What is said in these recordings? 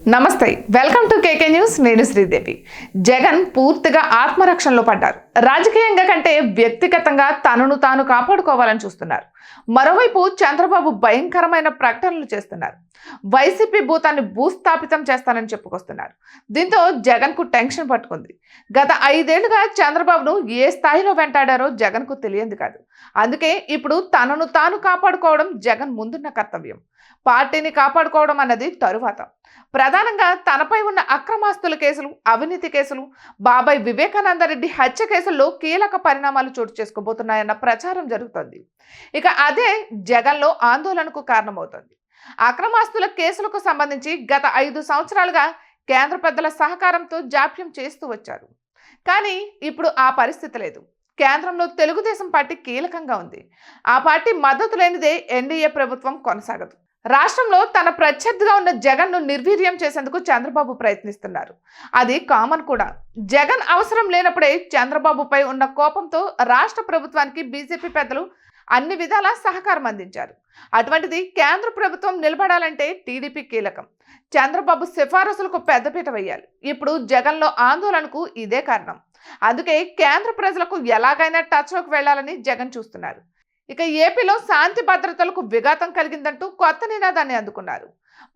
నమస్తే welcome to KK news నేను శ్రీదేవి జగన్ పూర్తిగా ఆత్మరక్షణలో పడ్డారు రాజకీయంగా కంటే వ్యక్తిగతంగా తనను తాను కాపాడుకోవాలని చూస్తున్నారు మరోవైపు చంద్రబాబు భయంకరమైన ప్రకటనలు చేస్తున్నారు వైసీపీ భూతాన్ని భూస్థాపితం చేస్తానని చెప్పుకొస్తున్నారు దీంతో జగన్ కు టెన్షన్ పట్టుకుంది గత 5 ఏళ్లుగా చంద్రబాబును ఏ స్థాయిలో వెంటాడారో జగన్ కు తెలియంది కాదు అందుకే ఇప్పుడు తనను తాను కాపాడుకోవడం జగన్ ముందున్న కర్తవ్యం పార్టీని కాపాడుకోవడం అన్నది తరువాత ప్రధానంగా తనపై ఉన్న అక్రమాస్తుల కేసులు అవినీతి కేసులు బాబాయ్ వివేకానందరెడ్డి హత్య కేసుల్లో కీలక పరిణామాలు చోటు చేసుకోబోతున్నాయన్న ప్రచారం జరుగుతోంది ఇక అదే జగన్లో ఆందోళనకు కారణమవుతోంది అక్రమాస్తుల కేసులకు సంబంధించి గత 5 సంవత్సరాలుగా కేంద్ర పెద్దల సహకారంతో జాప్యం చేస్తూ వచ్చారు కానీ ఇప్పుడు ఆ పరిస్థితి లేదు కేంద్రంలో తెలుగుదేశం పార్టీ కీలకంగా ఉంది ఆ పార్టీ మద్దతు లేనిదే ఎన్డీఏ ప్రభుత్వం కొనసాగదు రాష్ట్రంలో తన ప్రత్యర్థిగా ఉన్న జగన్ను నిర్వీర్యం చేసేందుకు చంద్రబాబు ప్రయత్నిస్తున్నారు అది కామన్ కూడా జగన్ అవసరం లేనప్పుడే చంద్రబాబుపై ఉన్న కోపంతో రాష్ట్ర ప్రభుత్వానికి బీజేపీ పెద్దలు అన్ని విధాలా సహకారం అందించారు అటువంటిది కేంద్ర ప్రభుత్వం నిలబడాలంటే టీడీపీ కీలకం చంద్రబాబు సిఫారసులకు పెద్దపీట వేయాలి ఇప్పుడు జగన్లో ఆందోళనకు ఇదే కారణం అందుకే కేంద్ర ప్రజలకు ఎలాగైనా టచ్లోకి వెళ్లాలని జగన్ చూస్తున్నారు ఇక ఏపీలో శాంతి భద్రతలకు విఘాతం కలిగిందంటూ కొత్త నినాదాన్ని అందుకున్నారు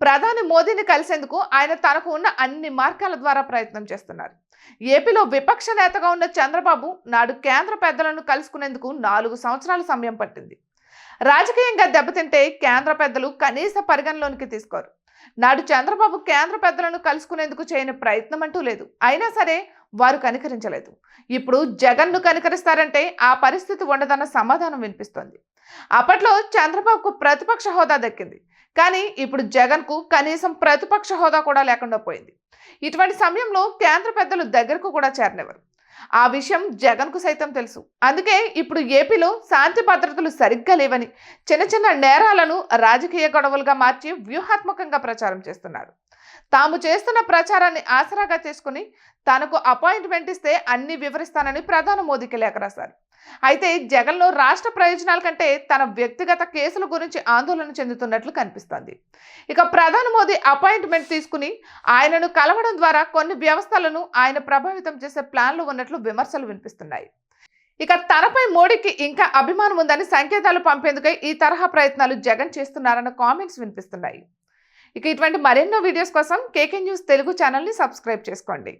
ప్రధాని మోదీని కలిసేందుకు ఆయన తనకు ఉన్న అన్ని మార్గాల ద్వారా ప్రయత్నం చేస్తున్నారు ఏపీలో విపక్ష నేతగా ఉన్న చంద్రబాబు నాడు కేంద్ర పెద్దలను కలుసుకునేందుకు 4 సంవత్సరాల సమయం పట్టింది రాజకీయంగా దెబ్బతింటే కేంద్ర పెద్దలు కనీస పరిగణలోనికి తీసుకోరు నాడు చంద్రబాబు కేంద్ర పెద్దలను కలుసుకునేందుకు చేయని ప్రయత్నం అంటూ లేదు అయినా సరే వారు కనికరించలేదు ఇప్పుడు జగన్ను కనికరిస్తారంటే ఆ పరిస్థితి ఉండదన్న సమాధానం వినిపిస్తోంది అప్పట్లో చంద్రబాబుకు ప్రతిపక్ష హోదా దక్కింది కానీ ఇప్పుడు జగన్కు కనీసం ప్రతిపక్ష హోదా కూడా లేకుండా పోయింది ఇటువంటి సమయంలో కేంద్ర పెద్దలు దగ్గరకు కూడా చేరనివ్వరు ఆ విషయం జగన్కు సైతం తెలుసు అందుకే ఇప్పుడు ఏపీలో శాంతి భద్రతలు సరిగ్గా లేవని చిన్న చిన్న నేరాలను రాజకీయ గొడవలుగా మార్చి వ్యూహాత్మకంగా ప్రచారం చేస్తున్నారు తాము చేస్తున్న ప్రచారాన్ని ఆసరాగా చేసుకుని తనకు అపాయింట్మెంట్ ఇస్తే అన్ని వివరిస్తానని ప్రధాని మోదీకి లేఖ రాశారు అయితే జగన్లో రాష్ట్ర ప్రయోజనాల కంటే తన వ్యక్తిగత కేసుల గురించి ఆందోళన చెందుతున్నట్లు కనిపిస్తోంది ఇక ప్రధాని మోదీ అపాయింట్మెంట్ తీసుకుని ఆయనను కలవడం ద్వారా కొన్ని వ్యవస్థలను ఆయన ప్రభావితం చేసే ప్లాన్లు ఉన్నట్లు విమర్శలు వినిపిస్తున్నాయి ఇక తనపై మోడీకి ఇంకా అభిమానం ఉందని సంకేతాలు పంపేందుకై ఈ తరహా ప్రయత్నాలు జగన్ చేస్తున్నారన్న కామెంట్స్ వినిపిస్తున్నాయి ఇక ఇటువంటి మరెన్నో వీడియోస్ కోసం కేకే న్యూస్ తెలుగు ఛానల్ని సబ్స్క్రైబ్ చేసుకోండి